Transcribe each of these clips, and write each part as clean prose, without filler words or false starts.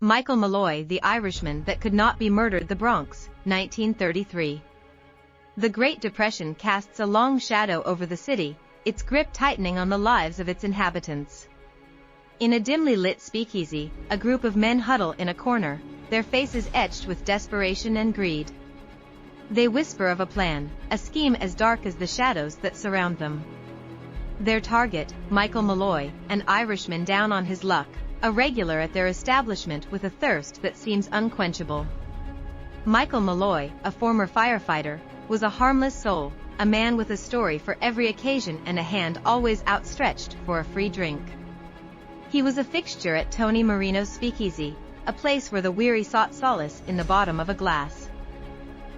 Michael Malloy, the Irishman that could not be murdered. The Bronx, 1933. The Great Depression casts a long shadow over the city, its grip tightening on the lives of its inhabitants. In a dimly lit speakeasy, a group of men huddle in a corner, their faces etched with desperation and greed. They whisper of a plan, a scheme as dark as the shadows that surround them. Their target, Michael Malloy, an Irishman down on his luck, a regular at their establishment with a thirst that seems unquenchable. Michael Malloy, a former firefighter, was a harmless soul, a man with a story for every occasion and a hand always outstretched for a free drink. He was a fixture at Tony Marino's speakeasy, a place where the weary sought solace in the bottom of a glass.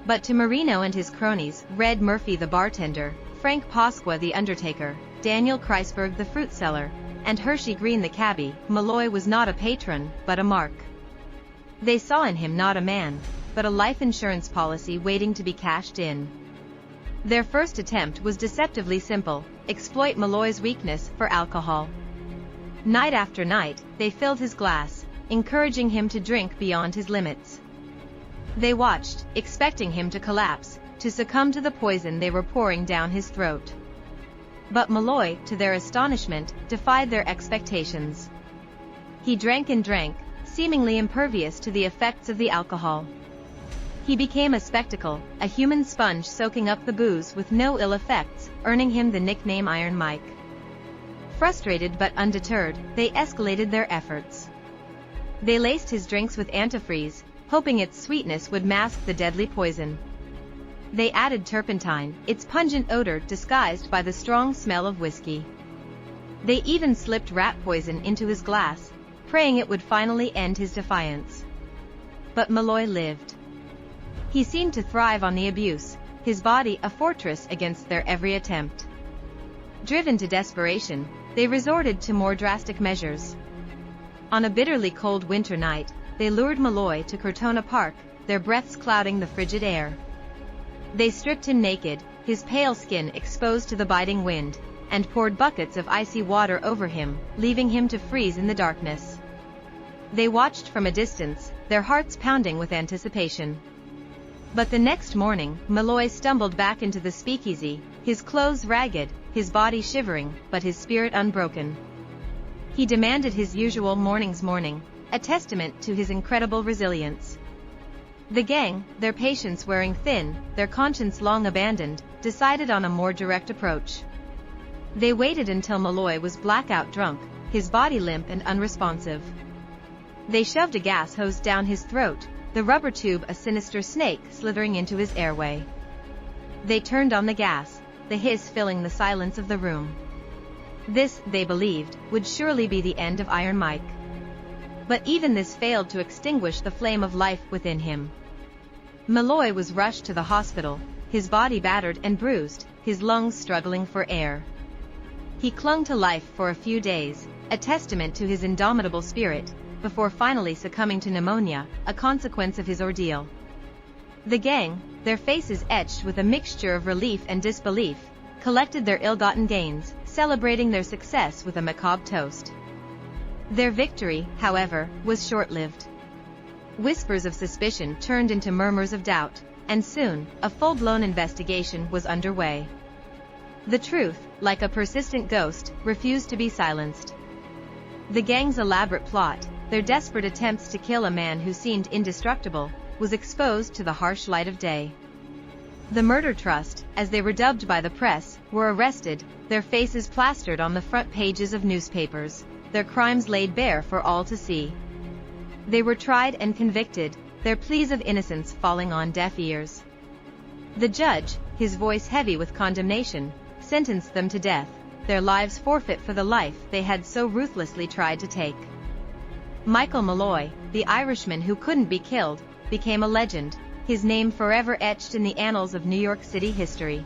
But to Marino and his cronies, Red Murphy the bartender, Frank Pasqua the undertaker, Daniel Kreisberg the fruit seller, and Hershey Green the cabbie, Malloy was not a patron, but a mark. They saw in him not a man, but a life insurance policy waiting to be cashed in. Their first attempt was deceptively simple: exploit Malloy's weakness for alcohol. Night after night, they filled his glass, encouraging him to drink beyond his limits. They watched, expecting him to collapse, to succumb to the poison they were pouring down his throat. But Malloy, to their astonishment, defied their expectations. He drank and drank, seemingly impervious to the effects of the alcohol. He became a spectacle, a human sponge soaking up the booze with no ill effects, earning him the nickname Iron Mike. Frustrated but undeterred, they escalated their efforts. They laced his drinks with antifreeze, hoping its sweetness would mask the deadly poison. They added turpentine, its pungent odor disguised by the strong smell of whiskey. They even slipped rat poison into his glass, praying it would finally end his defiance. But Malloy lived. He seemed to thrive on the abuse, his body a fortress against their every attempt. Driven to desperation, they resorted to more drastic measures. On a bitterly cold winter night, they lured Malloy to Cortona Park, their breaths clouding the frigid air. They stripped him naked, his pale skin exposed to the biting wind, and poured buckets of icy water over him, leaving him to freeze in the darkness. They watched from a distance, their hearts pounding with anticipation. But the next morning, Malloy stumbled back into the speakeasy, his clothes ragged, his body shivering, but his spirit unbroken. He demanded his usual morning's morning, a testament to his incredible resilience. The gang, their patience wearing thin, their conscience long abandoned, decided on a more direct approach. They waited until Malloy was blackout drunk, his body limp and unresponsive. They shoved a gas hose down his throat, the rubber tube a sinister snake slithering into his airway. They turned on the gas, the hiss filling the silence of the room. This, they believed, would surely be the end of Iron Mike. But even this failed to extinguish the flame of life within him. Malloy was rushed to the hospital, his body battered and bruised, his lungs struggling for air. He clung to life for a few days, a testament to his indomitable spirit, before finally succumbing to pneumonia, a consequence of his ordeal. The gang, their faces etched with a mixture of relief and disbelief, collected their ill-gotten gains, celebrating their success with a macabre toast. Their victory, however, was short-lived. Whispers of suspicion turned into murmurs of doubt, and soon, a full-blown investigation was underway. The truth, like a persistent ghost, refused to be silenced. The gang's elaborate plot, their desperate attempts to kill a man who seemed indestructible, was exposed to the harsh light of day. The Murder Trust, as they were dubbed by the press, were arrested, their faces plastered on the front pages of newspapers, their crimes laid bare for all to see. They were tried and convicted, their pleas of innocence falling on deaf ears. The judge, his voice heavy with condemnation, sentenced them to death, their lives forfeit for the life they had so ruthlessly tried to take. Michael Malloy, the Irishman who couldn't be killed, became a legend, his name forever etched in the annals of New York City history.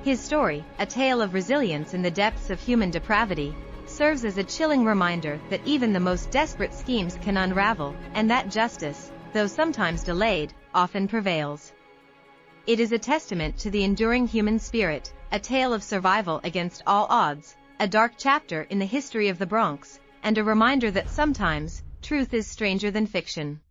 His story, a tale of resilience in the depths of human depravity, serves as a chilling reminder that even the most desperate schemes can unravel, and that justice, though sometimes delayed, often prevails. It is a testament to the enduring human spirit, a tale of survival against all odds, a dark chapter in the history of the Bronx, and a reminder that sometimes, truth is stranger than fiction.